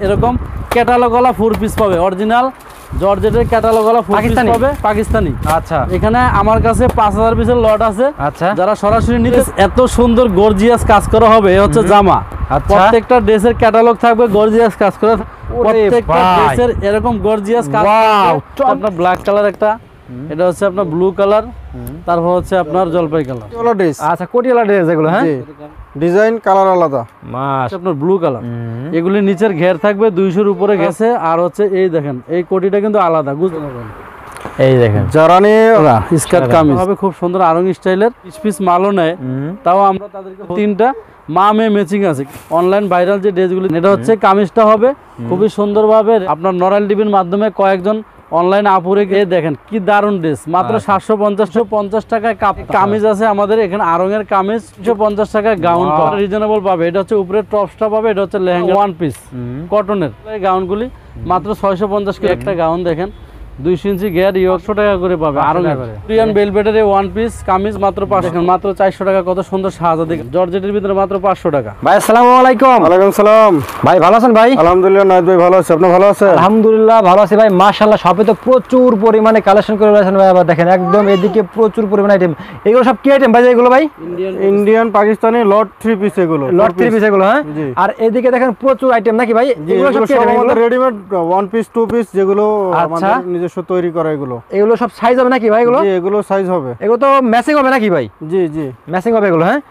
এরকম ক্যাটালগওয়ালা 4 পিস পাবে, অরিজিনাল জর্জেটের ক্যাটালগওয়ালা 4 পিস পাবে পাকিস্তানি। আচ্ছা, এখানে আমার কাছে 5000 পিসের লট আছে। আচ্ছা, যারা সরাসরি নিতে, এত সুন্দর গর্জিয়াস কাজ করা হবে। এ হচ্ছে জামা, প্রত্যেকটা ড্রেসের ক্যাটালগ থাকবে, গর্জিয়াস কাজ করা, প্রত্যেকটা ড্রেসের এরকম গর্জিয়াস কাজ। আপনার ব্ল্যাক কালার একটা, এটা হচ্ছে আপনার ব্লু কালার, তারপর হচ্ছে আপনার জলপাই কালার। আচ্ছা, কোটিওয়ালা ড্রেস এগুলো, হ্যাঁ, ডিজাইন কালার আলাদা। আপনার ব্লু কালার, এগুলি নিচের ঘের থাকবে 200-র উপরে গেছে। আর হচ্ছে এই দেখেন, এই কোটিটা কিন্তু আলাদা, বুঝতে পারবেন। এই দেখেন জারানি স্কার্ট কামিজ হবে খুব সুন্দর আরং স্টাইলের, পিস মালও নেয়। তাও আমরা তাদেরকে 3টা মা মেয়ে ম্যাচিং আছে। অনলাইন ভাইরাল যে ড্রেসগুলি, এটা হচ্ছে কামিজটা হবে খুবই সুন্দরভাবে আপনার নরাল টিভির মাধ্যমে কয়েকজন অনলাইন আপুরে গিয়ে দেখেন কি দারুন ড্রেস, মাত্র 750 টাকায় কামিজ আছে আমাদের এখানে। আরং এর কামিজ 250 টাকায় গাউন পাবে, রিজনেবল পাবে। এটা হচ্ছে উপরে টপসটা পাবে, এটা হচ্ছে লেহেঙ্গা 1 পিস কটনের। এই গাউনগুলি মাত্র 650 টাকা। একটা গাউন দেখেন 200 ইঞ্চি গেয়ার 100 টাকা করে পাবে। আরং কোরিয়ান বেলভেটের 1 পিস কামিজ মাত্র 500, মাত্র 400 টাকা। কত সুন্দর সাজা দেখেন, জর্জেটের ভিতরে মাত্র 500 টাকা। ভাই আসসালামু আলাইকুম। ওয়ালাইকুম সালাম। ভাই ভালো আছেন ভাই? আলহামদুলিল্লাহ নাইদ ভাই ভালো আছে, আপনি ভালো আছেন? আলহামদুলিল্লাহ ভালো আছি ভাই, মাশাআল্লাহ। শপে তো প্রচুর পরিমাণে কালেকশন করে রয়েছেন ভাই। আবার দেখেন একদম এদিকে প্রচুর পরিমাণে আইটেম। এগুলো সব কি আইটেম ভাই এগুলো ভাই? ইন্ডিয়ান পাকিস্তানি লট 3 পিস এগুলো, লট 3 পিস এগুলো, হ্যাঁ। আর এদিকে দেখেন প্রচুর আইটেম নাকি ভাই? এগুলো সব আমাদের রেডিমেড 1 পিস 2 পিস যেগুলো আমাদের নিজস্ব তৈরি করা। এগুলো সব সাইজ হবে নাকি ভাই? এগুলো সাইজ হবে, এগুলো তো ম্যাচিং হবে নাকি ভাই? জি জি ম্যাচিং হবে এগুলো, হ্যাঁ।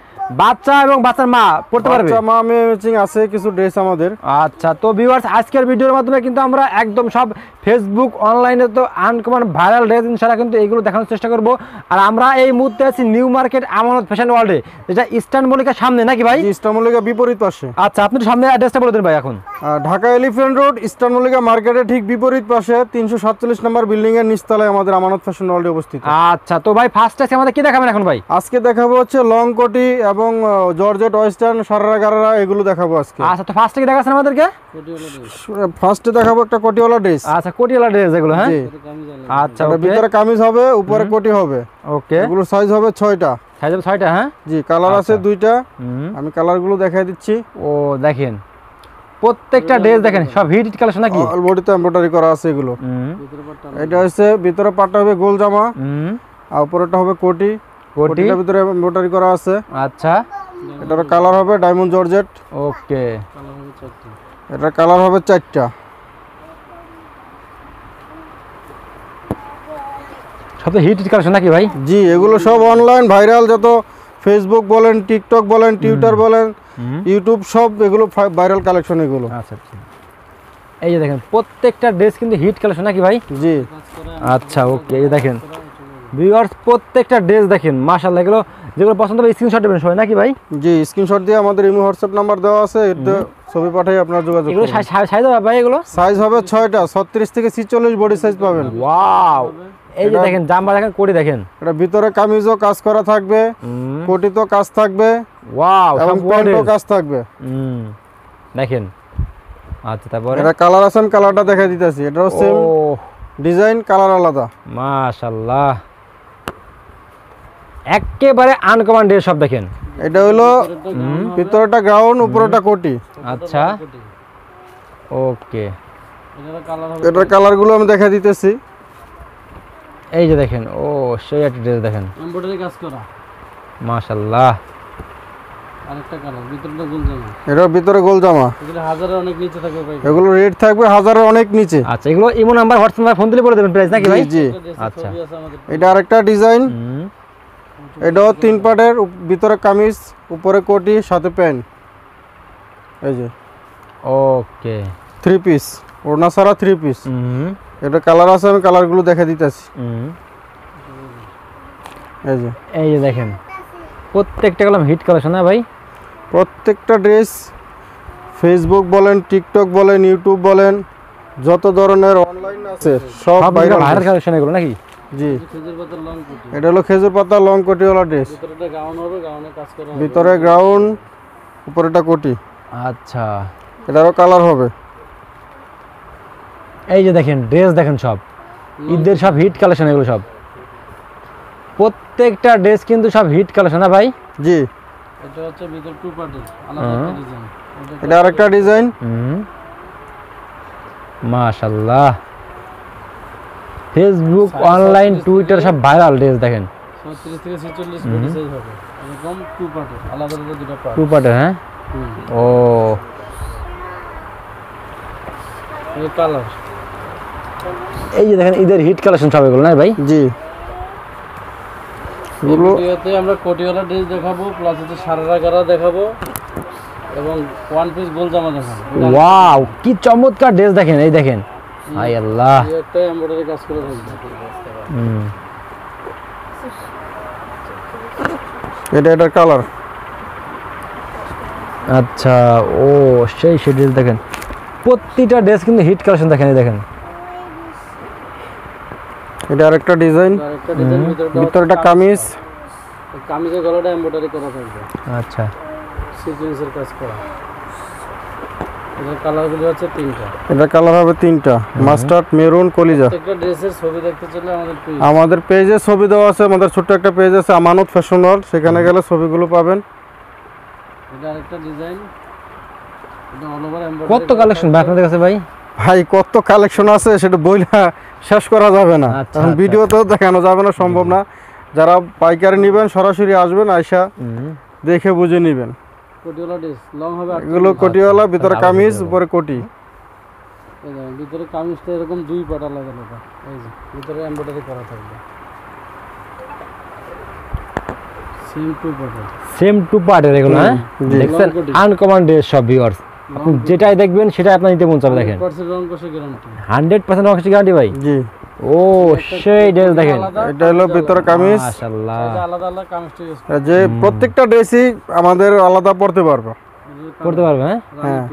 বাচ্চা এবং বাচ্চার মা পড়তে পারবে? বাচ্চা মা মেয়ে ম্যাচিং আছে কিছু ড্রেস আমাদের। আচ্ছা, তো ভিউয়ার্স আজকের ভিডিওর মাধ্যমে কিন্তু আমরা একদম সব ফেসবুক অনলাইনে তো আনকমন ভাইরাল ড্রেস ইনশাআল্লাহ কিন্তু এগুলো দেখানোর চেষ্টা করব। আর আমরা এই মুহূর্তে আছি নিউ মার্কেট আমানত ফ্যাশন ওয়ার্ল্ডে, যেটা ইস্টার্ন মল্লিকার সামনে নাকি ভাই? ইস্টার্ন মল্লিকা বিপরীত পাশে। আচ্ছা, আপনি সামনে অ্যাড্রেসটা বলে দেন ভাই এখন। Dhaka elephant road eastern Mallika মার্কেটের ঠিক বিপরীত পাশে 347 নম্বর বিল্ডিং এর নিচতলায় আমাদের আমানত ফ্যাশন ওয়ার্ল্ডে অবস্থিত। আচ্ছা, তো ভাই ফার্স্ট আজকে আমাদের কি দেখাবেন এখন ভাই? আজকে দেখাবো হচ্ছে লং কোটি এবং জর্জেট ওয়েস্টার্ন সারারা গারারা, এগুলো দেখাবো আজকে। আচ্ছা, তো ফার্স্টে কি দেখাচ্ছেন আমাদেরকে? ফার্স্টে দেখাবো একটা কোটিওয়ালা ড্রেস। আচ্ছা, কোটিওয়ালা ড্রেস এগুলো, হ্যাঁ। আচ্ছা, ভিতরে কামিজ হবে, উপরে কোটি হবে। ওকে, এগুলো সাইজ হবে 6টা। সাইজ হবে 6টা, হ্যাঁ। জি, কালার আছে 2টা। আমি কালারগুলো দেখাই দিচ্ছি। ও দেখেন প্রত্যেকটা ড্রেস দেখেন সব হিট কালেকশন নাকি? অল বডিতে এমব্রয়ডারি করা আছে এগুলো। এটা হচ্ছে ভিতরে পাটটা হবে গোল জামা, আর উপরেটা হবে কোটি। কোটিটার ভিতরে এমব্রয়ডারি করা আছে। আচ্ছা, এটার কালার হবে ডায়মন্ড জর্জেট। ওকে, এটার কালার হবে 4টা। সব হিট কালেকশন নাকি ভাই? জি, এগুলো সব অনলাইন ভাইরাল, যত ফেসবুক বলেন, টিকটক বলেন, টুইটার বলেন, ইউটিউব, সব এগুলো ভাইরাল কালেকশন এগুলো। আচ্ছা, এই যে দেখেন প্রত্যেকটা ড্রেস কিন্তু হিট কালেকশন নাকি ভাই? জি। আচ্ছা, ওকে, এই দেখেন ভিউয়ার্স প্রত্যেকটা ড্রেস দেখেন মাশাআল্লাহ। এগুলো যেগুলো পছন্দ হবে স্ক্রিনশট দেবেন সবাই নাকি ভাই? জি, স্ক্রিনশট দিয়ে আমাদের ইমো হোয়াটসঅ্যাপ নাম্বার দেওয়া আছে, এতে ছবি পাঠাই আপনারা যোগাযোগ করুন। এগুলো সাইজ হবে ভাই? এগুলো সাইজ হবে 6টা, 36 থেকে 46 বডি সাইজ পাবেন। ওয়াও, এই যে দেখেন জামা দেখেন, কোটি দেখেন, এটা ভিতরে কামিজও কাজ করা থাকবে, কোটিতেও কাজ থাকবে। ওয়াও, এবং প্যান্টও কাজ থাকবে। দেখেন। আচ্ছা, তারপরে এটা কালার আছে, আমি কালারটা দেখাই দিতেছি। এটাও সেম ডিজাইন, কালার আলাদা। মাশাআল্লাহ, একেবারে আনকমন ড্রেস সব দেখেন। এটা হলো ভিতরটা গাউন, উপরটা কোটি। আচ্ছা, ওকে, এটার কালারগুলো আমি দেখাই দিতেছি। এই যে দেখেন, ও সেই একটা ড্রেস দেখেন, এমব্রয়ডারি কাজ করা, মাশাআল্লাহ। আরেকটা কালার, ভিতরটা গোল জামা। এটার ভিতরে গোল জামা, এগুলো হাজারের অনেক নিচে থাকবে ভাই। এগুলো রেট থাকবে হাজারের অনেক নিচে। আচ্ছা, এগুলো ইমো নাম্বার হোয়াটসঅ্যাপ ফোন দিলে বলে দেবেন প্রাইস নাকি ভাই? জি। আচ্ছা, এটা আরেকটা ডিজাইন। এটাও 3 পার্টের, ভিতরে কামিজ, উপরে কোটি, সাথে প্যান্ট। এই যে ওকে, 3 পিস, ওড়না সারা 3 পিস। এটা কালার আছে, আমি কালারগুলো দেখা দিতেছি। এই যে দেখেন প্রত্যেকটা কলম হিট কালেকশন না ভাই? প্রত্যেকটা ড্রেস ফেসবুক বলেন, টিকটক বলেন, ইউটিউব বলেন, যত ধরনের অনলাইন আছে সব ভাইরাল কালেকশন এগুলো নাকি? জি। এটা হলো খেজুর পাতা লং কোটিওয়ালা ড্রেস। ভিতরে গাউন হবে, গাউনে কাজ করা হবে। ভিতরে গাউন, উপরেটা কোটি। আচ্ছা, এটারও কালার হবে। এই যে দেখেন ড্রেস দেখেন সব ঈদের সব হিট কালেকশন এগুলো সব। প্রত্যেকটা ড্রেস কিন্তু সব হিট কালেকশন না ভাই? জি। এটা হচ্ছে ভিতর 2 পার্টের আলাদা একটা ডিজাইন। এটা আরেকটা ডিজাইন। মাশাআল্লাহ, ফেসবুক, অনলাইন, টুইটার সব ভাইরাল ড্রেস দেখেন। 36 থেকে 46 বডি সাইজ হবে, এরকম টু পার্টের, আলাদা আলাদা দুটো পার্ট। টু পার্টের, হ্যাঁ। ও এই কালার, এই যে দেখেন ঈদের হিট কালেকশন সব এগুলো না ভাই? জি, এই ভিডিওতে আমরা কোটিওয়ালা ড্রেস দেখাবো, প্লাস হচ্ছে সারারা গারা দেখাবো এবং ওয়ান পিস গোল জামা দেখাবো। ওয়াও, কি চমৎকার ড্রেস দেখেন, এই দেখেন, হাই আল্লাহ। এই একটা এমব্রয়ডারি কাজ করে থাকবে। এটার কালার। আচ্ছা, ও সেই ড্রেস দেখেন, প্রতিটা ড্রেস কিন্তু হিট কালেকশন দেখেন, এই দেখেন। এটা আরেকটা ডিজাইন, আরেকটা ডিজাইন, ভিতরটা কামিজ, কামিজের গলাটা এমব্রয়ডারি করা থাকবে, আচ্ছা, সিকোয়েন্সের কাজ করা। এটার কালারগুলো হচ্ছে তিনটা। এটা কালার হবে তিনটা, মাস্টার্ড, মেরুন, কলিজা। একটা ড্রেসের ছবি দেখতে চাইলে আমাদের পেজে ছবি দেওয়া আছে, আমাদের ছোট্ট একটা পেজ আছে আমানত ফ্যাশন ওয়ার্ল্ড, সেখানে গেলে ছবিগুলো পাবেন। এটা আরেকটা ডিজাইন, এটা অল ওভার কত কালেকশন ভাই আপনাদের কাছে ভাই? ভাই কত কালেকশন আছে সেটা বইলা শেষ করা যাবে না, আচ্ছা, এখন ভিডিও তো দেখানো যাবে না, সম্ভব না। যারা পাইকারি নেবেন সরাসরি আসবেন, আয়সা দেখে বুঝে নেবেন। কোটিওয়ালা ড্রেস লং হবে, এগুলো কোটিওয়ালা, ভিতরে কামিজ, উপরে কোটি। এই দেখেন ভিতরে কামিজটা এরকম দুই পাট আলাদা আলাদা, এই যে ভিতরে এমব্রয়ডারি করা থাকবে, সেম টু পার্টের। সেম টু পার্টের এগুলো, হ্যাঁ। দেখছেন আনকমন ড্রেস সব ভিউয়ার্স, আপনি যেটাই দেখবেন সেটাই আপনার নিতে মন চাবে। দেখেন 100% রং কষে গ্যারান্টি, 100% রং কষে গ্যারান্টি ভাই। জি, ও সেই ড্রেস দেখেন, এটা হলো ভিতরে কামিজ। মাশাআল্লাহ, এটা আলাদা আলাদা কামিজটা ইউজ যে প্রত্যেকটা ড্রেসই আমাদের আলাদা পড়তে পারবে, করতে পারবে, হ্যাঁ। হ্যাঁ।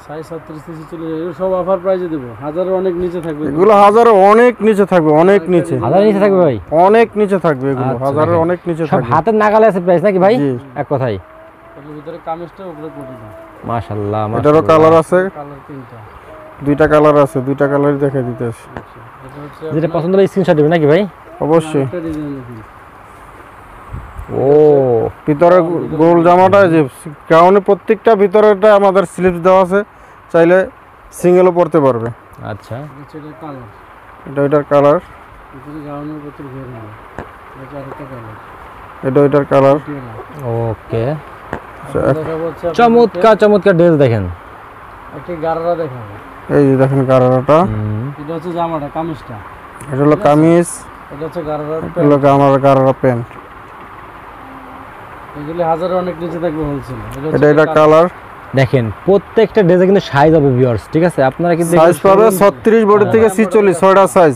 সাইজ 37 থেকে 40, এগুলো সব অফার প্রাইসে দেব, হাজারের অনেক নিচে থাকবে। এগুলো হাজারের অনেক নিচে থাকবে, অনেক নিচে, হাজার নিচে থাকবে ভাই, অনেক নিচে থাকবে, এগুলো আচ্ছা, হাজারের দেখেন। অনেক নিচে সব থাকবে। হাতের নাগালে আছে প্রাইস নাকি ভাই? জি। এক কথাই এর ভিতরে কামিজটা উপরে কোটি দাও। মাশাআল্লাহ, এটারও কালার আছে, কালার তিনটা, দুইটা কালার আছে, দুইটা কালারই দেখাই দিতেছি। এটা হচ্ছে যেটা পছন্দ হলে স্ক্রিনশট দিবেন নাকি ভাই? অবশ্যই। একটা ডিজাইন দেখুন, ও ভিতরে গোল জামাটা যে গাউনে প্রত্যেকটা ভিতরেটা আমাদের স্লিপস দেওয়া আছে, চাইলে সিঙ্গেলও পরতে পারবে। আচ্ছা, হচ্ছে এটা কালার, এটার কালার, ভিতরে গাউনের ভিতর ঘের হবে, এটা আরেকটা কালার, এটার কালার। ওকে, দেখাবো হচ্ছে চমৎকার চমৎকার ড্রেস দেখেন। একটা গারারা দেখাবো, এই যে দেখেন কালারটা, এটা হচ্ছে জামাটা, কামিজটা, এটা হলো কামিজ, এটা হচ্ছে গারারার এটা হলো আমার কালার প্যান্ট। এগুলি হাজারের অনেক নিচে থাকবে হোলসেল। এটা কালার দেখেন প্রত্যেকটা ড্রেসে কিন্তু সাইজ হবে ভিউয়ার্স, ঠিক আছে? আপনারা কিন্তু সাইজ পাবে 36 বডি থেকে 46, ছয়টা সাইজ,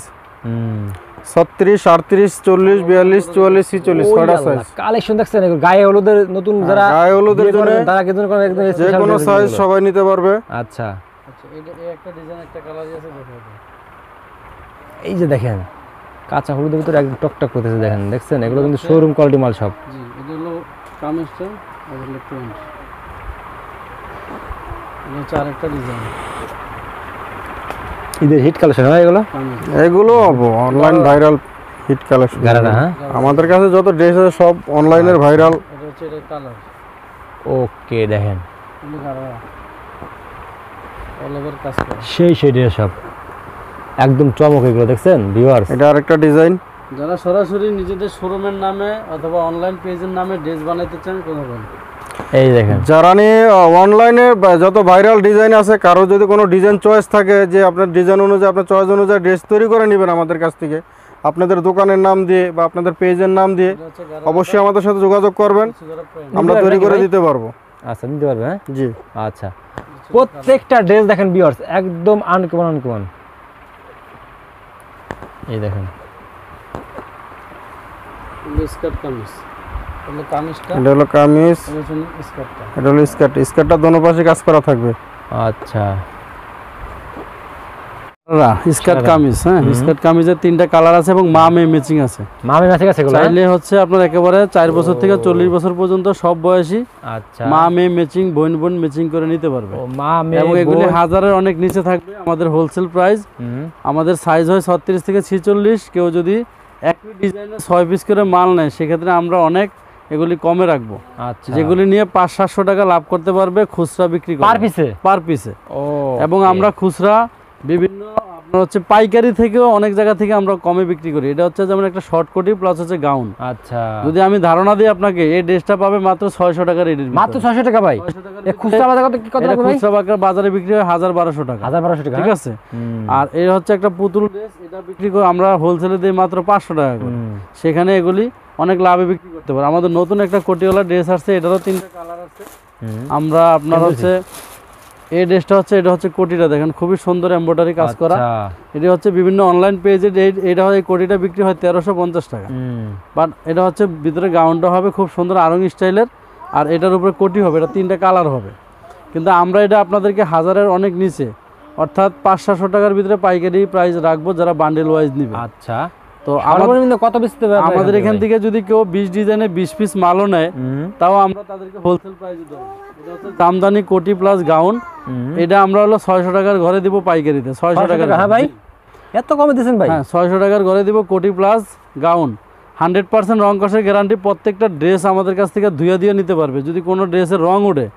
36, 38, 40, 42, 44, 46, ছয়টা সাইজ। কালেকশন দেখছেন, এগুলো গায়ে হলুদের নতুন যারা গায়ে হলুদের জন্য তারা কিন্তু একদম যে স্পেশাল কোনো সাইজ সবাই নিতে পারবে। আচ্ছা, আচ্ছা, এই একটা ডিজাইন, একটা কালারই আছে, দেখাবো। এই যে দেখেন কাঁচা হলুদের ভিতরে একদম টকটক করতেছে, দেখেন দেখছেন, এগুলো কিন্তু শোরুম কোয়ালিটি মাল সব। জি, এটা হলো কামিজটা, আর হলো প্যান্ট। এটা হচ্ছে আরেকটা ডিজাইন, ঈদের হিট কালেকশন হয় এগুলো, কামিজ। এগুলো online viral hit collection. Gharara, হ্যাঁ। আমাদের কাছে যত ড্রেস আছে সব অনলাইনের ভাইরাল। এটা হচ্ছে এটা কালার, ওকে, দেখেন এগুলো গারারা অল ওভার কাজ করা। সেই ড্রেস সব একদম চমক এগুলো, দেখছেন ভিউয়ার্স। এটা আরেকটা ডিজাইন। যারা সরাসরি নিজেদের শোরুমের নামে অথবা অনলাইন পেজের নামে ড্রেস বানাইতে চান, কথা বলেন। এই দেখেন যারা নিয়ে অনলাইনে যত ভাইরাল ডিজাইন আছে, কারো যদি কোনো ডিজাইন চয়েস থাকে যে আপনার ডিজাইন অনুযায়ী, আপনার চয়েস অনুযায়ী ড্রেস তৈরি করে নেবেন আমাদের কাছ থেকে, আপনাদের দোকানের নাম দিয়ে বা আপনাদের পেজের নাম দিয়ে এটা হচ্ছে গারারা, অবশ্যই আমাদের সাথে যোগাযোগ করবেন, প্যান্ট। আমরা তৈরি করে দিতে পারবো। আচ্ছা, নিতে পারবে, হ্যাঁ। জি, আচ্ছা, প্রত্যেকটা ড্রেস দেখেন ভিউয়ার্স একদম আনকমন। এই দেখেন স্কার্ট কামিজ, তাহলে কামিজটা, এটা হলো কামিজ, এটা হচ্ছে স্কার্টটা। এটা হলো স্কার্ট। স্কার্টটা দোনো পাশে কাজ করা থাকবে। আচ্ছা, স্কার্ট কামিজ, হ্যাঁ, স্কার্ট কামিজের তিনটা কালার আছে এবং মা মেয়ে ম্যাচিং আছে। মামি ম্যাচিং আছে এগুলো, চাইলে হচ্ছে আপনার একেবারে 4 বছর থেকে 40 বছর পর্যন্ত সব বয়সী আচ্ছা, মা মেয়ে ম্যাচিং, বোন বোন ম্যাচিং করে নিতে পারবে। ও মা মেয়ে এবং এগুলি হাজারের অনেক নিচে থাকবে। আমাদের হোলসেল প্রাইস, আমাদের সাইজ হয় 36 থেকে 46। কেউ যদি একই ডিজাইনের 6 পিস করে মাল নেয়, সেক্ষেত্রে আমরা অনেক এগুলি কমে রাখবো। আচ্ছা, যেগুলি নিয়ে 500-700 টাকা লাভ করতে পারবে খুচরা বিক্রি করে, পার পিসে। পার পিসে। ও এবং আমরা খুচরা বিভিন্ন আপনার হচ্ছে পাইকারি থেকেও অনেক জায়গা থেকে আমরা কমে বিক্রি করি। এটা হচ্ছে যেমন একটা শর্ট কোটি প্লাস হচ্ছে গাউন। আচ্ছা, যদি আমি ধারণা দিই আপনাকে, এই ড্রেসটা পাবে মাত্র 600 টাকা রেডি, মাত্র 600 টাকা ভাই। খুচরা বাজার কত টাকা ভাই? খুচরা বাজারে বিক্রি হয় 1200 টাকা। 1200 টাকা, ঠিক আছে। আর এই হচ্ছে একটা পুতুল ড্রেস, এটা বিক্রি করে আমরা হোলসেলে দিই মাত্র 500 টাকা করে। সেখানে এগুলি অনেক লাভে বিক্রি করতে পারে। আমাদের নতুন একটা কোটিওয়ালা ড্রেস আসছে, এটারও 3টা কালার আছে। আমরা আপনার হচ্ছে এই ড্রেসটা হচ্ছে, এটা হচ্ছে কোটিটা দেখেন খুবই সুন্দর এমব্রয়ডারি কাজ করা। এটা হচ্ছে বিভিন্ন অনলাইন পেজে এটা হয়, কোটিটা বিক্রি হয় 1350 টাকা। বাট এটা হচ্ছে ভিতরে গাউনটা হবে খুব সুন্দর আরং স্টাইলের, আর এটার উপরে কোটি হবে, এটা 3টা কালার হবে। কিন্তু আমরা এটা আপনাদেরকে হাজারের অনেক নিচে, অর্থাৎ 500-700 টাকার ভিতরে পাইকারি প্রাইস রাখবো যারা বান্ডেল ওয়াইজ নিবে। আচ্ছা, তো কত পিস আমাদের এখান থেকে যদি কেউ 20 ডিজাইনে 20 পিস মালও নেয়, তাও আমরা তাদেরকে হোলসেল প্রাইসে দেবো। এটা হচ্ছে জামদানি কোটি প্লাস গাউন, এটা আমরা হলো 600 টাকার ঘরে দিব পাইকারিতে। 600 টাকা। হ্যাঁ ভাই, এত কমে দিয়েছেন ভাই? হ্যাঁ, 600 টাকার ঘরে দিব কোটি প্লাস গাউন, 100% রং কষের গ্যারান্টি। প্রত্যেকটা ড্রেস আমাদের কাছ থেকে ধুয়ে দিয়ে নিতে পারবে। যদি কোনো ড্রেসের রং ওঠে,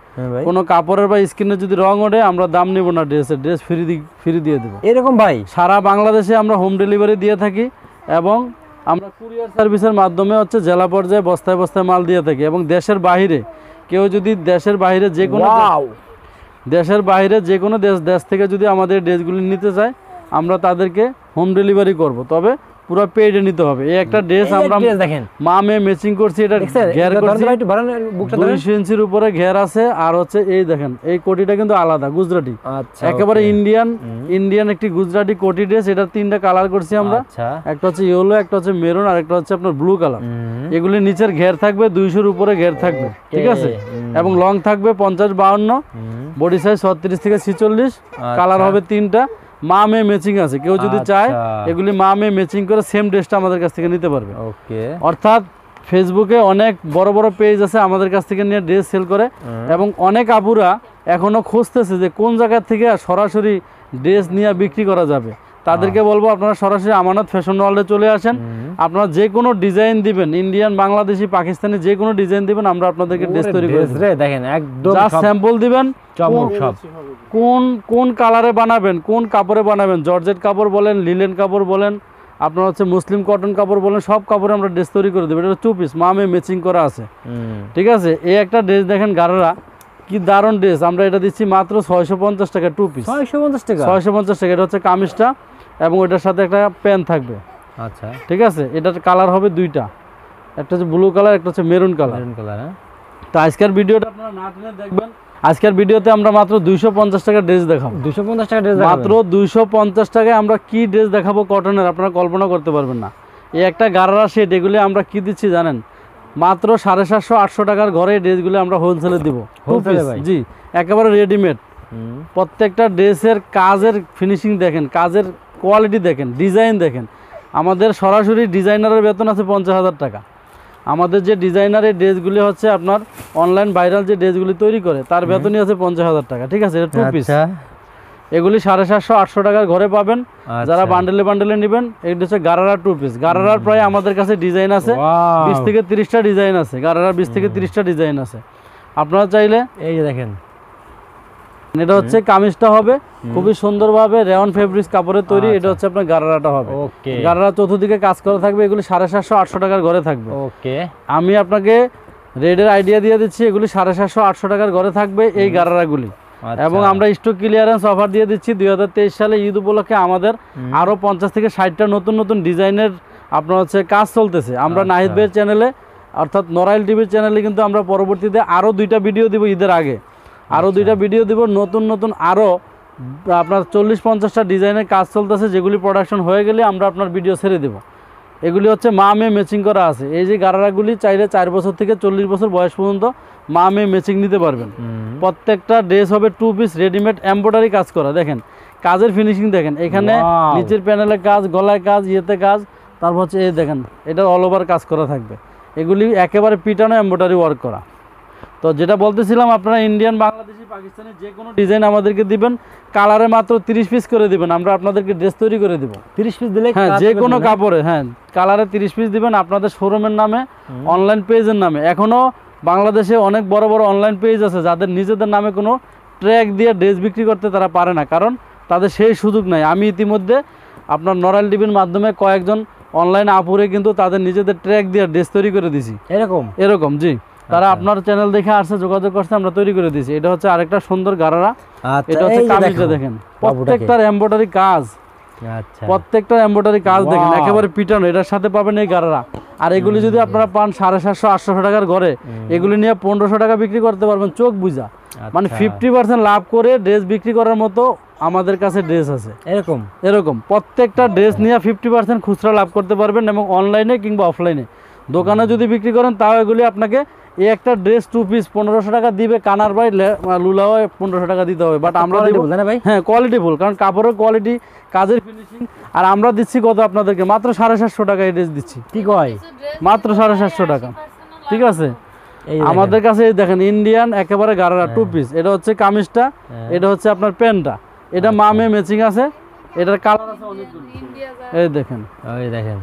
কোনো কাপড়ের বা স্কিনের যদি রং ওঠে, আমরা দাম নিব না, ড্রেস ফ্রি দিয়ে দেবো। এরকম ভাই সারা বাংলাদেশে আমরা হোম ডেলিভারি দিয়ে থাকি, এবং আমরা কুরিয়ার সার্ভিসের মাধ্যমে হচ্ছে জেলা পর্যায়ে বস্তায় বস্তায় মাল দিয়ে থাকি। এবং দেশের বাইরে কেউ যদি দেশের বাইরে যে কোনো দেশ থেকে যদি আমাদের ড্রেসগুলি নিতে চায়, আমরা তাদেরকে হোম ডেলিভারি করব। তবে পুরো পেডে নিতে হবে। এই একটা ড্রেস আমরা দেখেন মা মেয়ে ম্যাচিং করছি, এটা ঘের করছি 200 ইঞ্চির উপরে ঘের আছে। আর হচ্ছে এই দেখেন, এই কোটিটা কিন্তু আলাদা গুজরাটি, একেবারে ইন্ডিয়ান একটি গুজরাটি কোটি ড্রেস। এটা 3টা কালার করছি আমরা, একটা হচ্ছে ইয়েলো, একটা হচ্ছে মেরুন, আর একটা হচ্ছে আপনার ব্লু কালার। এগুলি নিচের ঘের থাকবে 200-র উপরে ঘের থাকবে, ঠিক আছে। এবং লং থাকবে 50-52, বডি সাইজ 36 থেকে 46, কালার হবে 3টা। মা মেয়ে ম্যাচিং আছে, কেউ যদি চায় এগুলি মা মেয়ে ম্যাচিং করে সেম ড্রেসটা আমাদের কাছ থেকে নিতে পারবে। অর্থাৎ ফেসবুকে অনেক বড় বড় পেজ আছে আমাদের কাছ থেকে নিয়ে ড্রেস সেল করে, এবং অনেক আপুরা এখনো খুঁজতেছে যে কোন জায়গা থেকে সরাসরি ড্রেস নিয়ে বিক্রি করা যাবে। তাদেরকে বলবো আপনারা সরাসরি আমানত ফ্যাশন ওয়ার্ল্ডে চলে আসেন। আপনারা যে কোনো ডিজাইন দিবেন, ইন্ডিয়ান, বাংলাদেশি, পাকিস্তানি যে কোনো ডিজাইন দিবেন, আমরা আপনাদেরকে ড্রেস তৈরি করে দেব। দেখেন একদম জাস্ট স্যাম্পল দিবেন, কোন কালারে বানাবেন, কোন কাপড়ে বানাবেন, জর্জেট কাপড় বলেন, লিলেন কাপড় বলেন, আপনার হচ্ছে মুসলিম কটন কাপড় বলেন, সব কাপড়ে আমরা ড্রেস তৈরি করে দেবো। এটা 2 পিস মা মেয়ে ম্যাচিং করা আছে, ঠিক আছে। এই একটা ড্রেস দেখেন গারারা, কি দারুণ ড্রেস। আমরা এটা দিচ্ছি মাত্র 650 টাকা 2 পিস। 650 টাকা? 650 টাকা। এটা হচ্ছে কামিজটা, এবং ওইটার সাথে একটা প্যান্ট থাকবে। আচ্ছা, ঠিক আছে। এটার কালার হবে 2টা, একটা হচ্ছে ব্লু কালার, একটা হচ্ছে মেরুন কালার। তো আজকের ভিডিওটা আপনারা না টেনে দেখবেন। আজকের ভিডিওতে আমরা মাত্র 250 টাকা ড্রেস দেখাবো। 250 টাকা ড্রেস? মাত্র 250 টাকায় আমরা কি ড্রেস দেখাবো কটনের, আপনারা কল্পনা করতে পারবেন না। এই একটা গারারা সেট, এগুলি আমরা কি দিচ্ছি জানেন? মাত্র 750-800 টাকার ঘরে এই ড্রেসগুলো আমরা হোলসেলে দিব। জি, একেবারে রেডিমেড। প্রত্যেকটা ড্রেসের কাজের ফিনিশিং দেখেন, কাজের কোয়ালিটি দেখেন, ডিজাইন দেখেন। আমাদের সরাসরি ডিজাইনারের বেতন আছে 50,000 টাকা। আমাদের যে ডিজাইনারের ড্রেসগুলি হচ্ছে আপনার অনলাইন ভাইরাল যে ড্রেসগুলি তৈরি করে, তার বেতনই আছে 50,000 টাকা, ঠিক আছে। এটা 2 পিস। এগুলি 750-800 টাকার ঘরে পাবেন। যারা বান্ডেলে বান্ডেলে নেবেন, এটা হচ্ছে গারারা 2 পিস। গারারার প্রায় আমাদের কাছে ডিজাইন আছে 20 থেকে 30টা ডিজাইন আছে। গারারার 20 থেকে 30টা ডিজাইন আছে। আপনারা চাইলে এই যে দেখেন, এটা হচ্ছে কামিজটা হবে খুবই সুন্দরভাবে রেয়ন ফেব্রিক্স কাপড়ের তৈরি। এটা হচ্ছে আপনার গারারাটা হবে। গারারা চতুর্দিকে কাজ করা থাকবে। এগুলি 750-800 টাকার ঘরে থাকবে। আমি আপনাকে রেডের আইডিয়া দিয়ে দিচ্ছি, এগুলি 750-800 টাকার ঘরে থাকবে এই গারারাগুলি। এবং আমরা স্টক ক্লিয়ারেন্স অফার দিয়ে দিচ্ছি 2023 সালে ঈদ উপলক্ষে। আমাদের আরো 50 থেকে 60টা নতুন নতুন ডিজাইনের আপনার হচ্ছে কাজ চলতেছে। আমরা নাহিদ ভাইয়ের চ্যানেলে, অর্থাৎ নরাইল টিভির চ্যানেলে কিন্তু আমরা পরবর্তীতে আরো 2টা ভিডিও দিব ঈদের আগে। আরো 2টা ভিডিও দিব নতুন নতুন, আরো আপনার 40-50টা ডিজাইনের কাজ চলতেছে, যেগুলি প্রোডাকশন হয়ে গেলে আমরা আপনার ভিডিও ছেড়ে দেব। এগুলি হচ্ছে মা মেয়ে ম্যাচিং করা আছে। এই যে গারারাগুলি চাইলে 4 বছর থেকে 40 বছর বয়স পর্যন্ত মা মেয়ে ম্যাচিং নিতে পারবেন। প্রত্যেকটা ড্রেস হবে 2 পিস রেডিমেড এমব্রয়ডারি কাজ করা। দেখেন কাজের ফিনিশিং দেখেন, এখানে নিচের প্যানেলে কাজ, গলায় কাজ, ইয়েতে কাজ, তারপর হচ্ছে এই দেখেন এটা অল ওভার কাজ করা থাকবে। এগুলি একেবারে পিটানো এমব্রয়ডারি ওয়ার্ক করা। তো যেটা বলতেছিলাম, আপনারা ইন্ডিয়ান, বাংলাদেশি, পাকিস্তানি যে কোনো ডিজাইন আমাদেরকে দিবেন, কালারে মাত্র 30 পিস করে দিবেন, আমরা আপনাদেরকে ড্রেস তৈরি করে দিব। 30 পিস দিলে? হ্যাঁ, যে কোনো কাপড়ে, হ্যাঁ, কালারে 30 পিস দিবেন আপনাদের শোরুমের নামে, অনলাইন পেজের নামে। এখনও বাংলাদেশে অনেক বড় বড় অনলাইন পেজ আছে যাদের নিজেদের নামে কোনো ট্র্যাক দিয়ে ড্রেস বিক্রি করতে তারা পারে না, কারণ তাদের সেই সুযোগ নাই। আমি ইতিমধ্যে আপনার নরাল টিভির মাধ্যমে কয়েকজন অনলাইন আপুরে কিন্তু তাদের নিজেদের ট্র্যাক দিয়ে ড্রেস তৈরি করে দিছি। এরকম জি, তারা আপনার চ্যানেল দেখে আসছে, যোগাযোগ করছে, আমরা তৈরি করে দিয়েছি। এটা হচ্ছে আরেকটা সুন্দর গারারা। এটা হচ্ছে কামিজটা দেখেন, প্রত্যেকটার এমব্রয়ডারি কাজ, প্রত্যেকটা এমব্রয়ডারি কাজ দেখেন একেবারে পিটানো। এটার সাথে পাবেন এই গারারা। আর এগুলি যদি আপনারা পান 750-800 টাকার ঘরে, এগুলি নিয়ে 1500 টাকা বিক্রি করতে পারবেন চোখ বুঝা। মানে 50% লাভ করে ড্রেস বিক্রি করার মতো আমাদের কাছে ড্রেস আছে। এরকম প্রত্যেকটা ড্রেস নিয়ে 50% খুচরা লাভ করতে পারবেন, এবং অনলাইনে কিংবা অফলাইনে। দোকানে যদি বিক্রি করেন তাও এগুলি আপনাকে এই একটা ড্রেস 2 পিস 1500 টাকা দিবে, কানার বাই লুলাও 1500 টাকা দিতে হবে। বাট আমরা দেব হ্যাঁ কোয়ালিটি ফুল, কারণ কাপড়ের কোয়ালিটি, কাজের ফিনিশিং। আর আমরা দিচ্ছি কত আপনাদেরকে, মাত্র 750 টাকা এই ড্রেস দিচ্ছি। ঠিক হয়, মাত্র 750 টাকা। ঠিক আছে, আমাদের কাছে এই দেখেন ইন্ডিয়ান একেবারে গারারা 2 পিস। এটা হচ্ছে কামিজটা, এটা হচ্ছে আপনার প্যান্টটা। এটা মামে ম্যাচিং আছে, এটার কালার আছে অনেকগুলো। এই দেখেন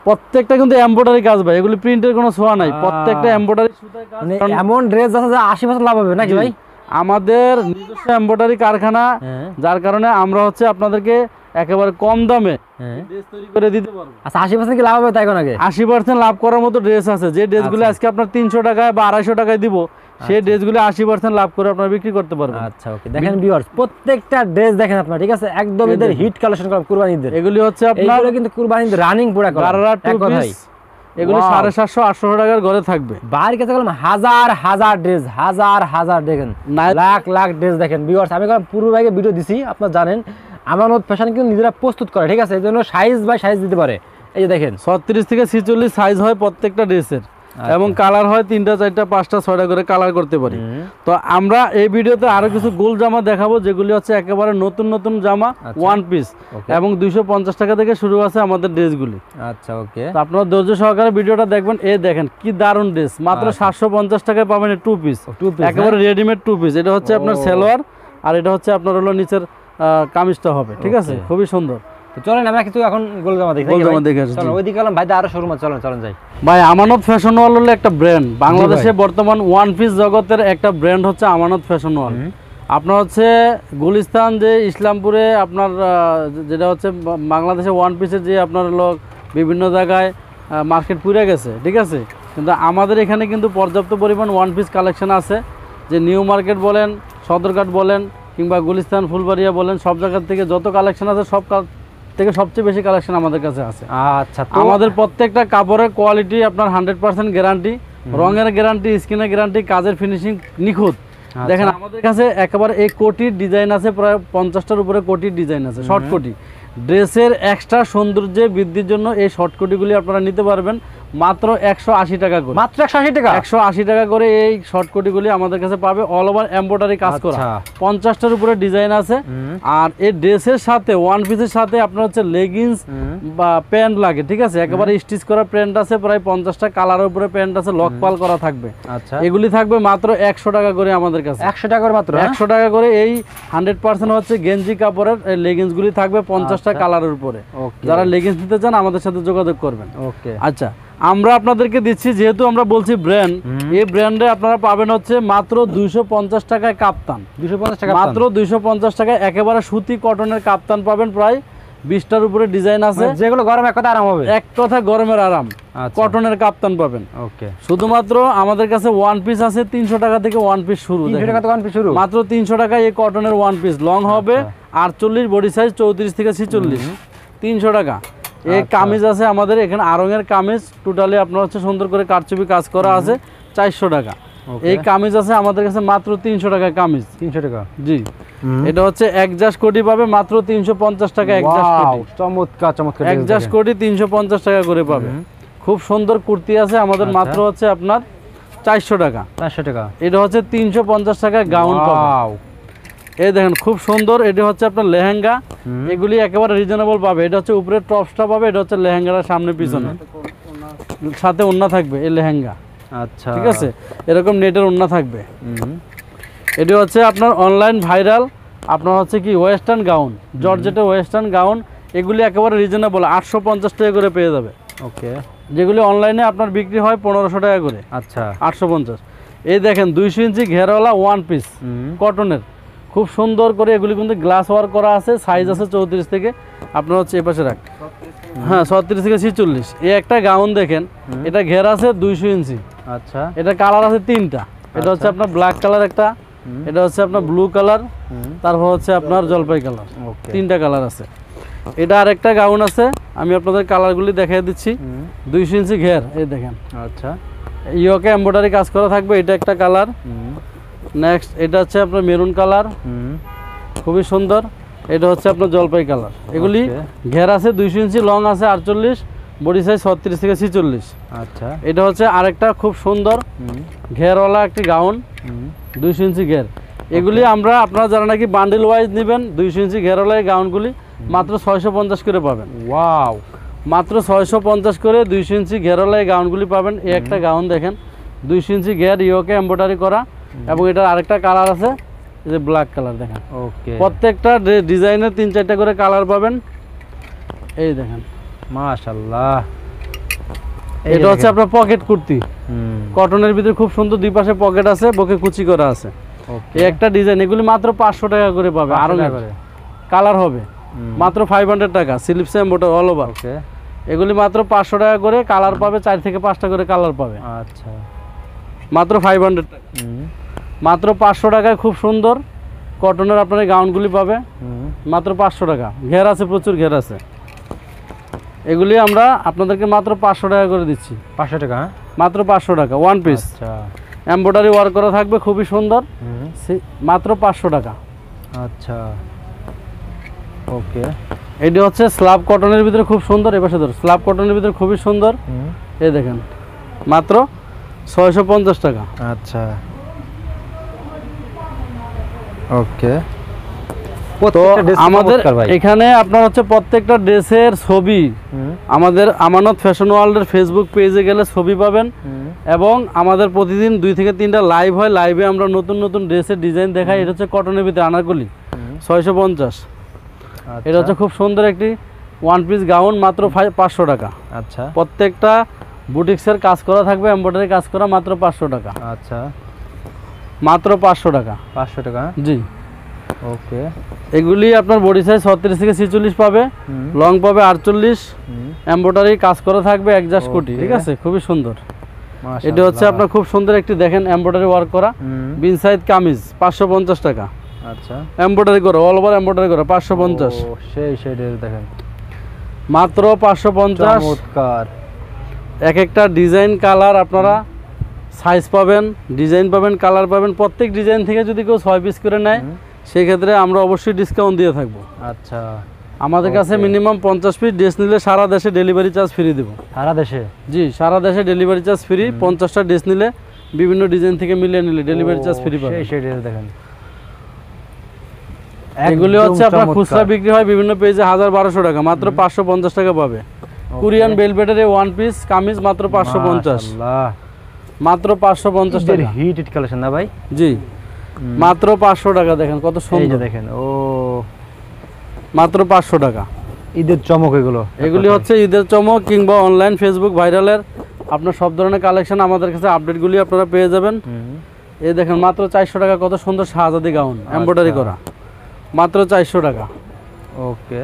প্রত্যেকটা কিন্তু এমব্রয়ডারি কাজ ভাই, এগুলি প্রিন্টের কোনো ছোঁয়া নাই, প্রত্যেকটা এমব্রয়ডারি সুতার কাজ। মানে এমন ড্রেস আছে যে 80% লাভ হবে নাকি ভাই? আমাদের নিজস্ব এমব্রয়ডারি কারখানা, যার কারণে আমরা হচ্ছে আপনাদেরকে একেবারে কম দামে ড্রেস তৈরি করে দিতে পারবো। আচ্ছা 80% কি লাভ হবে তাই কোন আগে? 80% লাভ করার মতো ড্রেস আছে, যে ড্রেসগুলো আজকে আপনার 300 টাকায় বা 250 টাকায় দিব, সেই ড্রেসগুলো 80% লাভ করে আপনারা বিক্রি করতে পারবেন। আচ্ছা ওকে, দেখেন ভিউয়ার্স প্রত্যেকটা ড্রেস দেখেন আপনারা, ঠিক আছে, একদম এদের হিট কালেকশন করা কুরবানি ঈদের। এগুলি হচ্ছে আপনার, এগুলো কিন্তু কুরবানি ঈদের রানিং পুরা করা গারারা 2 পিস। এগুলো 750-800 টাকার ঘরে থাকবে। বাইরে কাছে গেলাম হাজার ড্রেস, হাজার দেখেন, লাখ ড্রেস দেখেন ভিউয়ার্স। আমি পুরো ভাগে ভিডিও দিছি, আপনারা জানেন আমানত ফ্যাশন কিন্তু নিজেরা প্রস্তুত করে, ঠিক আছে, এই জন্য সাইজ বাই সাইজ দিতে পারে। এই যে দেখেন 36 থেকে 46 সাইজ হয় প্রত্যেকটা ড্রেসের, এবং কালার হয় 3টা 4টা 5টা 6টা করে কালার করতে পারি। তো আমরা এই ভিডিওতে আরো কিছু গোল জামা দেখাবো, যেগুলি হচ্ছে একেবারে নতুন জামা 1 পিস, এবং 250 টাকা থেকে শুরু আছে আমাদের ড্রেসগুলি। আচ্ছা ওকে, তো আপনারা ধৈর্য সহকারে ভিডিওটা দেখবেন। এই দেখেন কি দারুন ড্রেস, মাত্র 750 টাকায় পাবেন 2 পিস, একেবারে রেডিমেড 2 পিস। এটা হচ্ছে আপনার সালোয়ার, আর এটা হচ্ছে আপনার হলো নিচের কামিজটা হবে, ঠিক আছে, খুবই সুন্দর। চলেন আমরা কিছু এখন গোলজামা দেখি। চলো ওইদিকে গেলাম ভাই, আরো শোরুম আছে, চলেন যাই ভাই। আমানত ফ্যাশন ওয়াল হলো একটা ব্র্যান্ড, বাংলাদেশে বর্তমান 1 পিস জগতের একটা ব্র্যান্ড হচ্ছে আমানত ফ্যাশন ওয়াল। আপনার হচ্ছে গুলিস্তান যে ইসলামপুরে আপনার যেটা হচ্ছে বাংলাদেশে 1 পিসের যে আপনার লোক বিভিন্ন জায়গায় মার্কেট পুড়ে গেছে, ঠিক আছে, কিন্তু আমাদের এখানে কিন্তু পর্যাপ্ত পরিমাণ 1 পিস কালেকশন আছে। যে নিউ মার্কেট বলেন, সদরঘাট বলেন, কিংবা গুলিস্তান ফুলবাড়িয়া বলেন, সব জায়গার থেকে যত কালেকশন আছে সব থেকে সবচেয়ে বেশি কালেকশন আমাদের কাছে আছে। আচ্ছা, আমাদের প্রত্যেকটা কাপড়ের কোয়ালিটি আপনার 100% গ্যারান্টি, রঙের গ্যারান্টি, স্কিনের গ্যারান্টি, কাজের ফিনিশিং নিখুঁত। দেখেন আমাদের কাছে একেবারে এই কোটির ডিজাইন আছে, প্রায় 50টার উপরে কোটির ডিজাইন আছে, শর্ট কোটি। ড্রেসের এক্সট্রা সৌন্দর্যে বৃদ্ধির জন্য এই শর্ট কোটিগুলি আপনারা নিতে পারবেন মাত্র 180 টাকা করে। মাত্র 180 টাকা করে এই শর্ট কোটিগুলি আমাদের কাছে পাবে, অল ওভার এমব্রয়ডারি কাজ করা, 50টার উপরে ডিজাইন আছে। আর এই ড্রেসের সাথে 1 পিসের সাথে আপনার হচ্ছে লেগিংস বা প্যান্ট লাগে, ঠিক আছে, একেবারে স্টিচ করা প্যান্ট আছে, প্রায় 50টা কালারের উপরে প্যান্ট আছে, লক পাল করা থাকবে। আচ্ছা, এগুলি থাকবে মাত্র 100 টাকা করে আমাদের কাছে। 100 টাকা করে, মাত্র 100 টাকা করে। এই 100% হচ্ছে গেঞ্জি কাপড়ের লেগিংস গুলি থাকবে 50টা কালারের উপরে। যারা লেগিংস নিতে চান আমাদের সাথে যোগাযোগ করবেন। ওকে, আচ্ছা আমরা আপনাদেরকে দিচ্ছি, যেহেতু আমরা বলছি ব্র্যান্ড, এই ব্র্যান্ডে আপনারা পাবেন হচ্ছে মাত্র 250 টাকায় কাপ্তান। 250 টাকা, মাত্র 250 টাকায় একেবারে সুতি কটনের কাপ্তান পাবেন, প্রায় 20টার উপরে ডিজাইন আছে, যেগুলো গরম এক কথা আরাম হবে, এক কথা গরমের আরাম। কটনের কাপ্তান পাবেন। ওকে, শুধুমাত্র আমাদের কাছে 1 পিস আছে 300 টাকা থেকে 1 পিস শুরু। 300 টাকা থেকে 1 পিস শুরু, মাত্র 300 টাকায় এই কটনের 1 পিস। লং হবে 48, বডি সাইজ 34 থেকে 46, 300 টাকা। এই কামিজ আছে আমাদের এখানে, আরঙের কামিজ, টোটালি আপনার হচ্ছে সুন্দর করে কারচুপি কাজ করা আছে, 400 টাকা। এই কামিজ আছে আমাদের কাছে মাত্র 300 টাকায় কামিজ। 300 টাকা, জি। এটা হচ্ছে একজাস্ট কোটি পাবে মাত্র 350 টাকা। একজাস্ট কোটি, চমৎকার চমৎকার একজাস্ট কোটি 350 টাকা করে পাবে। খুব সুন্দর কুর্তি আছে আমাদের, মাত্র হচ্ছে আপনার 400 টাকা। 400 টাকা। এটা হচ্ছে 350 টাকা গাউন পাবে। এই দেখেন খুব সুন্দর, এটা হচ্ছে আপনার লেহেঙ্গা, এগুলি একেবারে রিজনেবল পাবে। এটা হচ্ছে উপরে টপসটা পাবে, এটা হচ্ছে লেহেঙ্গার সামনে পিছনে, সাথে ওড়না থাকবে এই লেহেঙ্গা। আচ্ছা, ঠিক আছে, এরকম নেটের ওড়না থাকবে। এটা হচ্ছে আপনার অনলাইন ভাইরাল, আপনার হচ্ছে কি ওয়েস্টার্ন গাউন, জর্জেটের ওয়েস্টার্ন গাউন, এগুলি একেবারে রিজনেবল 850 টাকা করে পেয়ে যাবে। ওকে, যেগুলি অনলাইনে আপনার বিক্রি হয় 1500 টাকা করে। আচ্ছা, 850। এই দেখেন 200 ইঞ্চি ঘেরওয়ালা 1 পিস কটনের, খুব সুন্দর করে এগুলি কিন্তু গ্লাস ওয়ার্ক করা আছে, সাইজ আছে 34 থেকে আপনার হচ্ছে এই পাশে রাখ, হ্যাঁ 36 থেকে 46। এই একটা গাউন দেখেন, এটা ঘের আছে 200 ইঞ্চি। আচ্ছা, এটা কালার আছে 3টা, এটা হচ্ছে আপনার ব্ল্যাক কালার একটা, এটা হচ্ছে আপনার ব্লু কালার, তারপর হচ্ছে আপনার জলপাই কালার, ওকে 3টা কালার আছে। এটা আরেকটা গাউন আছে, আমি আপনাদের কালারগুলি দেখিয়ে দিচ্ছি। 200 ইঞ্চি ঘের, এই দেখেন। আচ্ছা, ইয়োকে এমব্রয়ডারি কাজ করা থাকবে, এটা একটা কালার। নেক্সট এটা হচ্ছে আপনার মেরুন কালার, খুবই সুন্দর। এটা হচ্ছে আপনার জলপাই কালার। এগুলি ঘের আছে 200 ইঞ্চি, লং আছে 48, বডি সাইজ 36 থেকে 46। আচ্ছা, এটা হচ্ছে আরেকটা খুব সুন্দর ঘেরওয়ালা একটি গাউন, 200 ইঞ্চি ঘের। এগুলি আমরা আপনারা যারা নাকি বান্ডেল ওয়াইজ নেবেন 200 ইঞ্চি ঘেরওয়ালা এই গাউনগুলি মাত্র 650 করে পাবেন। ওয়াও, মাত্র 650 করে 200 ইঞ্চি ঘেরওয়ালা এই গাউনগুলি পাবেন। এই একটা গাউন দেখেন 200 ইঞ্চি ঘের, ইয়োকে এমব্রয়ডারি করা, এবং এটার আরেকটা কালার আছে, এই যে ব্ল্যাক কালার দেখেন। ওকে, প্রত্যেকটা ডিজাইনের 3-4টা করে কালার পাবেন, এই দেখেন মাশাআল্লাহ। এটা হচ্ছে আপনার পকেট কুর্তি, কটনের ভিতরে খুব সুন্দর, দুই পাশে পকেট আছে, বুকে কুচি করা আছে। এই একটা ডিজাইন, এগুলি মাত্র 500 টাকা করে পাবে। আরো কালার হবে মাত্র 500 টাকা, স্লিপস এমব্রয়ডারি অল ওভার। ওকে, এগুলি মাত্র 500 টাকা করে, কালার পাবে 4 থেকে 5টা করে কালার পাবে। আচ্ছা, মাত্র 500 টাকা, মাত্র 500 টাকায় খুব সুন্দর কটনের আপনার এই গাউনগুলি পাবে মাত্র 500 টাকা। ঘের আছে, প্রচুর ঘের আছে। এগুলি আমরা আপনাদেরকে মাত্র 500 টাকা করে দিচ্ছি। 500 টাকা, মাত্র 500 টাকা, ওয়ান পিস, আচ্ছা, এমব্রয়ডারি ওয়ার্ক করা থাকবে, খুবই সুন্দর, মাত্র 500 টাকা। আচ্ছা, ওকে। এটি হচ্ছে স্ল্যাব কটনের ভিতরে খুব সুন্দর, এপাশে ধর, স্ল্যাব কটনের ভিতরে খুবই সুন্দর, এই দেখেন মাত্র 650 টাকা। আচ্ছা, ওকে। তো আমাদের এখানে আপনার হচ্ছে প্রত্যেকটা ড্রেসের ছবি আমাদের আমানত ফ্যাশন ওয়ার্ল্ডের ফেসবুক পেজে গেলে ছবি পাবেন, এবং আমাদের প্রতিদিন 2 থেকে 3টা লাইভ হয়, লাইভে আমরা নতুন নতুন ড্রেসের ডিজাইন দেখাই। এটা হচ্ছে কটনের ভিতরে আনারকলি, 650। এটা হচ্ছে খুব সুন্দর একটি ওয়ান পিস গাউন, মাত্র 500 টাকা। আচ্ছা, প্রত্যেকটা বুটিক্সের কাজ করা থাকবে, এমব্রয়ডারি কাজ করা, মাত্র 500 টাকা। আচ্ছা, মাত্র 500 টাকা। 500 টাকা, জি। ওকে। এগুলি আপনার বডি সাইজ 36 থেকে 46 পাবে, লং পাবে 48, এমব্রয়ডারি কাজ করা থাকবে, অ্যাডজাস্ট কোটি, ঠিক আছে, খুবই সুন্দর। এটা হচ্ছে আপনার খুব সুন্দর একটি দেখেন এমব্রয়ডারি ওয়ার্ক করা বিন সাইড কামিজ, 550 টাকা। আচ্ছা, এমব্রয়ডারি করা, অল ওভার এমব্রয়ডারি করা, 550। সেই শেডের দেখেন, মাত্র 550। চমৎকার। এক একটা ডিজাইন কালার আপনারা সাইজ পাবেন, ডিজাইন পাবেন, কালার পাবেন। প্রত্যেক ডিজাইন থেকে যদি কেউ 6 পিস করে নেয় সেই ক্ষেত্রে আমরা অবশ্যই ডিসকাউন্ট দিয়ে থাকবো। আচ্ছা, আমাদের কাছে মিনিমাম 50 পিস ড্রেস নিলে সারা দেশে ডেলিভারি চার্জ ফ্রি দেবো। সারা দেশে? জি, সারা দেশে ডেলিভারি চার্জ ফ্রি। 50টা ড্রেস নিলে বিভিন্ন ডিজাইন থেকে মিলিয়ে নিলে ডেলিভারি চার্জ ফ্রি পাবেন। সেই দেখেন, এগুলি হচ্ছে আপনার খুচরা বিক্রি হয় বিভিন্ন পেজে 1000-1200 টাকা, মাত্র 550 টাকা পাবে। কোরিয়ান বেলভেটের ওয়ান পিস কামিজ মাত্র 550, মাত্র 550 টাকা। হিট কালেকশন না ভাই? জি, মাত্র 500 টাকা। দেখেন কত সুন্দর, দেখেন, ও মাত্র 500 টাকা। ঈদের চমক এগুলি হচ্ছে ঈদের চমক, কিংবা অনলাইন ফেসবুক ভাইরালের আপনার সব ধরনের কালেকশন আমাদের কাছে আপডেটগুলি আপনারা পেয়ে যাবেন। এই দেখেন মাত্র 400 টাকা, কত সুন্দর শাহজাদি গাউন এমব্রয়ডারি করা, মাত্র 400 টাকা। ওকে,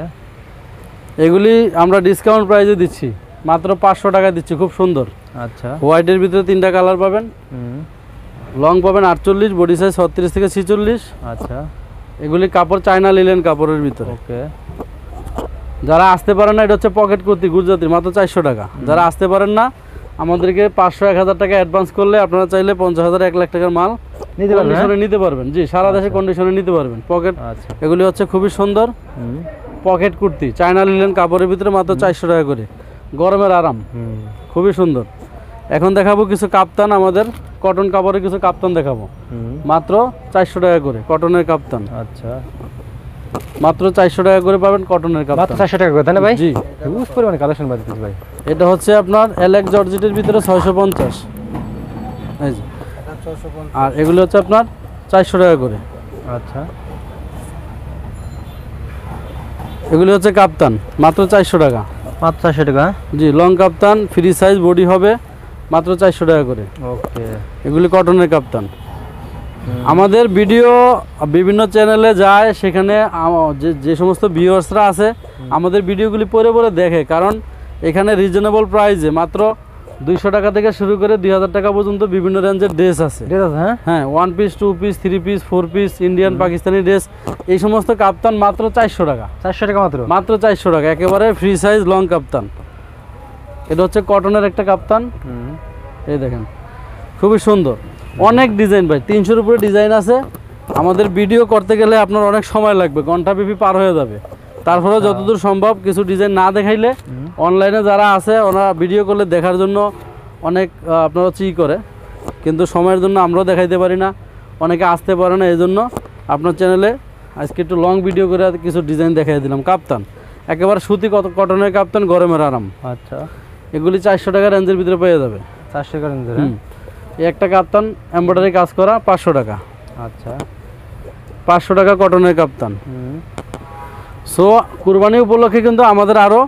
এগুলি আমরা ডিসকাউন্ট প্রাইসে দিচ্ছি, মাত্র 500 টাকা দিচ্ছি, খুব সুন্দর। আচ্ছা, হোয়াইটের ভিতরে 3টা কালার পাবেন, লং পাবেন 48, বডি সাইজ 36 থেকে 46। আচ্ছা, এগুলি কাপড় চায়না লিলেন কাপড়ের ভিতরে। ওকে, যারা আসতে পারেন না, এটা হচ্ছে পকেট কুর্তি গুজরাটি, মাত্র 400 টাকা। যারা আসতে পারেন না, আমাদেরকে 500-1000 টাকা অ্যাডভান্স করলে আপনারা চাইলে 50,000-1 লাখ টাকার মাল নিতে পারবেন। জি, সারা দেশে কন্ডিশনে নিতে পারবেন। পকেট, এগুলি হচ্ছে খুবই সুন্দর পকেট কুর্তি, চায়না লিলেন কাপড়ের ভিতরে, মাত্র 400 টাকা করে। গরমের আরাম, খুবই সুন্দর। এখন দেখাবো কিছু কাপ্তান, আমাদের কটন কাপড়ের কিছু কাপ্তান দেখাবো, মাত্র 400 টাকা করে কটনের কাপ্তান। আচ্ছা, মাত্র 400 টাকা করে পাবেন কটনের কাপ্তান। মাত্র 400 টাকা করে, তাই না ভাই? জি, ইউজ পরিমাণে কালেকশন বাদ দিতে ভাই। এটা হচ্ছে আপনার এলেক্স জর্জেটের ভিতরে 650, এই যে, আর এগুলো হচ্ছে আপনার 400 টাকা করে। আচ্ছা, এগুলি হচ্ছে কাপ্তান, মাত্র 400 টাকা। মাত্র 400 টাকা? জি, লং কাপ্তান, ফ্রি সাইজ বডি হবে, মাত্র 400 টাকা করে। ওকে, এগুলি কটনের কাপ্তান। আমাদের ভিডিও বিভিন্ন চ্যানেলে যায়, সেখানে যে সমস্ত ভিউয়ার্সরা আছে আমাদের ভিডিওগুলি পরে পরে দেখে, কারণ এখানে রিজনেবল প্রাইসে মাত্র 200 টাকা থেকে শুরু করে 2000 টাকা পর্যন্ত বিভিন্ন রেঞ্জের ড্রেস আছে। হ্যাঁ, 1 piece, 2 piece, 3 piece, 4 piece, Indian Pakistani dress, এই সমস্ত কাপ্তান মাত্র 400 টাকা। 400 টাকা মাত্র 400 টাকা, একেবারে ফ্রি সাইজ লং কাপ্তান। এটা হচ্ছে কটনের একটা কাপ্তান, এই দেখেন খুবই সুন্দর, অনেক ডিজাইন ভাই, 300-এর উপরে ডিজাইন আছে। আমাদের ভিডিও করতে গেলে আপনার অনেক সময় লাগবে, ঘন্টাব্যাপী পার হয়ে যাবে। তারপরেও যতদূর সম্ভব কিছু ডিজাইন না দেখাইলে অনলাইনে যারা আছে ওনারা ভিডিও করলে দেখার জন্য অনেক আপনারা করে, কিন্তু সময়ের জন্য আমরাও দেখাইতে পারি না, অনেকে আসতে পারে না। এই জন্য আপনার চ্যানেলে আজকে একটু লং ভিডিও করে কিছু ডিজাইন দেখাই দিলাম। কাপ্তান একেবারে সুতি কটনের কাপ্তান, গরমের আরাম। আচ্ছা, এগুলি 400 টাকা রেঞ্জের ভিতরে পেয়ে যাবে। 400 টাকা রেঞ্জের। এই একটা কাপ্তান এমব্রয়ডারি কাজ করা 500 টাকা। আচ্ছা, 500 টাকা কটনের কাপ্তান। সো কুরবানি উপলক্ষে কিন্তু আমাদের আরও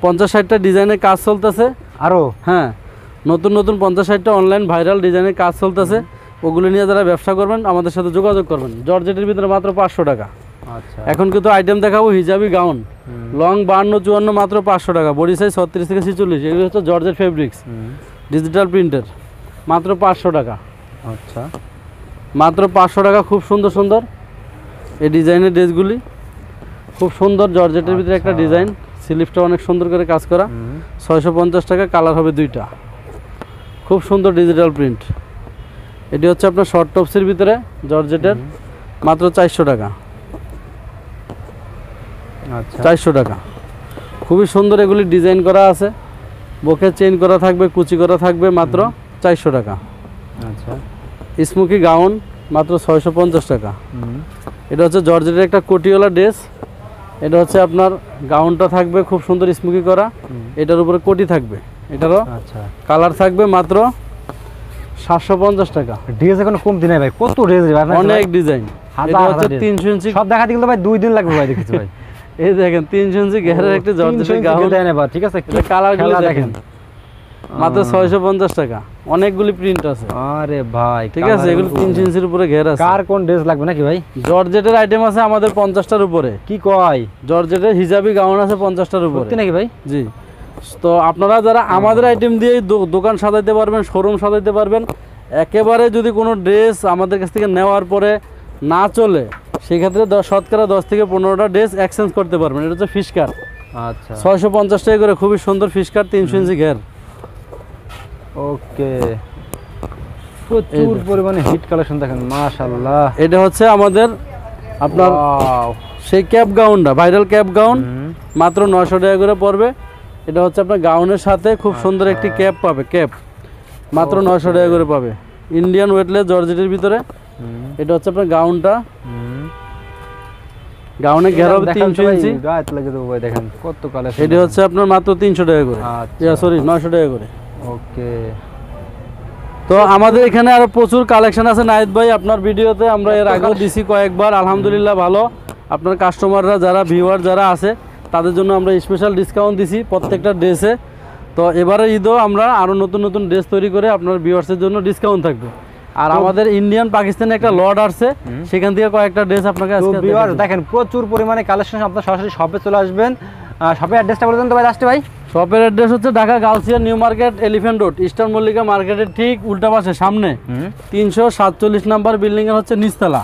50-60টা ডিজাইনের কাজ চলতেছে। আরও? হ্যাঁ, নতুন নতুন 50-60টা অনলাইন ভাইরাল ডিজাইনের কাজ চলতেছে। ওগুলো নিয়ে যারা ব্যবসা করবেন আমাদের সাথে যোগাযোগ করবেন। জর্জেটের ভিতরে মাত্র 500 টাকা। আচ্ছা, এখন কিন্তু আইটেম দেখাবো হিজাবি গাউন, লং 52-54 মাত্র 500 টাকা, বডি সাইজ 36 থেকে 46। এগুলো হচ্ছে জর্জেট ফেব্রিক্স, ডিজিটাল প্রিন্টের, মাত্র 500 টাকা। আচ্ছা, মাত্র 500 টাকা। খুব সুন্দর সুন্দর এই ডিজাইনের ড্রেসগুলি, খুব সুন্দর জর্জেটের ভিতরে একটা ডিজাইন, স্লিভটা অনেক সুন্দর করে কাজ করা, 650 টাকা। কালার হবে 2টা, খুব সুন্দর ডিজিটাল প্রিন্ট। এটি হচ্ছে আপনার শর্ট টপসের ভিতরে জর্জেটের, মাত্র 400 টাকা। আচ্ছা, 400 টাকা। খুবই সুন্দর এগুলি ডিজাইন করা আছে, বুকে চেইন করা থাকবে, কুচি করা থাকবে, মাত্র 400 টাকা। আচ্ছা, স্মোকি গাউন মাত্র 650 টাকা। এটা হচ্ছে জর্জেটের একটা কোটিওয়ালা ড্রেস। এটা হচ্ছে আপনার গাউনটা থাকবে খুব সুন্দর স্মোকি করা, এটার উপরে কোটি থাকবে, এটারও আচ্ছা কালার থাকবে, মাত্র 750 টাকা। ড্রেস এখন কমতি নাই ভাই, কত ড্রেস অনেক ডিজাইন। এটা হচ্ছে 300 ইঞ্চি, সব দেখাতে গেলে ভাই 2 দিন লাগবে ভাই, দেখেছি ভাই। এই দেখেন 300 ইঞ্চি ঘেরের একটা জর্জেটের গাউন দেন এবার, ঠিক আছে? এটা কালারগুলো দেখেন, মাত্র 650 টাকা। অনেকগুলি প্রিন্ট আছে। আরে ভাই, ঠিক আছে, এগুলো 300 ইঞ্চির উপরে ঘের আছে। কার কোন ড্রেস লাগবে নাকি ভাই? জর্জেটের আইটেম আছে আমাদের 50টার উপরে। কি কয়? জর্জেটের হিজাবি গাউন আছে 50টার উপরে। সত্যি নাকি ভাই? জি। তো আপনারা যারা আমাদের আইটেম দিয়ে দোকান সাজাইতে পারবেন, শোরুম সাজাইতে পারবেন, একেবারে যদি কোনো ড্রেস আমাদের কাছ থেকে নেওয়ার পরে না চলে, সেক্ষেত্রে শতকরা 10 থেকে 15টা ড্রেস এক্সচেঞ্জ করতে পারবেন। এটা হচ্ছে ফিশ কাট। আচ্ছা, 650 টাকা করে, খুবই সুন্দর ফিশ কাট, 300 ইঞ্চি ঘের। ওকে, প্রচুর পরিমাণে হিট কালেকশন দেখেন, মাশাআল্লাহ। এটা হচ্ছে আমাদের আপনার সেই ক্যাপ গাউনটা, ভাইরাল ক্যাপ গাউন, মাত্র 900 টাকা করে পড়বে। এটা হচ্ছে আপনার গাউনের সাথে খুব সুন্দর একটি ক্যাপ পাবে, ক্যাপ মাত্র 900 টাকা করে পাবে। ইন্ডিয়ান ওয়েটলেস জর্জেটের ভিতরে। এটা হচ্ছে আপনার গাউনটা, গাউনে ঘেরা হবে 300 ইঞ্চি। গায়ে লাগে দেবো ভাই, দেখেন কত কালেকশন। এটা হচ্ছে আপনার মাত্র 300 টাকা করে। আচ্ছা, সরি 900 টাকা করে। ওকে। তো আমাদের এখানে আরো প্রচুর কালেকশন আছে নাহিদ ভাই, আপনার ভিডিওতে আমরা এর আগেও দিছি কয়েকবার, আলহামদুলিল্লাহ ভালো। আপনার কাস্টমাররা যারা ভিউয়ার যারা আছে তাদের জন্য আমরা স্পেশাল ডিসকাউন্ট দিছি প্রত্যেকটা ড্রেসে। তো এবারে ঈদও আমরা আরো নতুন নতুন ড্রেস তৈরি করে আপনার ভিউয়ার্সের জন্য ডিসকাউন্ট থাকবে। আর আমাদের ইন্ডিয়ান পাকিস্তানি একটা লট আসছে, সেখান থেকে কয়েকটা ড্রেস আপনাকে আজকে দেখেন, প্রচুর পরিমাণে কালেকশন। আপনারা সরাসরি শপে চলে আসবেন। শপের অ্যাড্রেসটা বলে দেন তো ভাই লাস্টে ভাই। শপের অ্যাড্রেস হচ্ছে Dhaka Gausia new market, elephant road, eastern Mallika মার্কেটের ঠিক উল্টা পাশে, সামনে 347 নাম্বার বিল্ডিং এর হচ্ছে নিচতলা।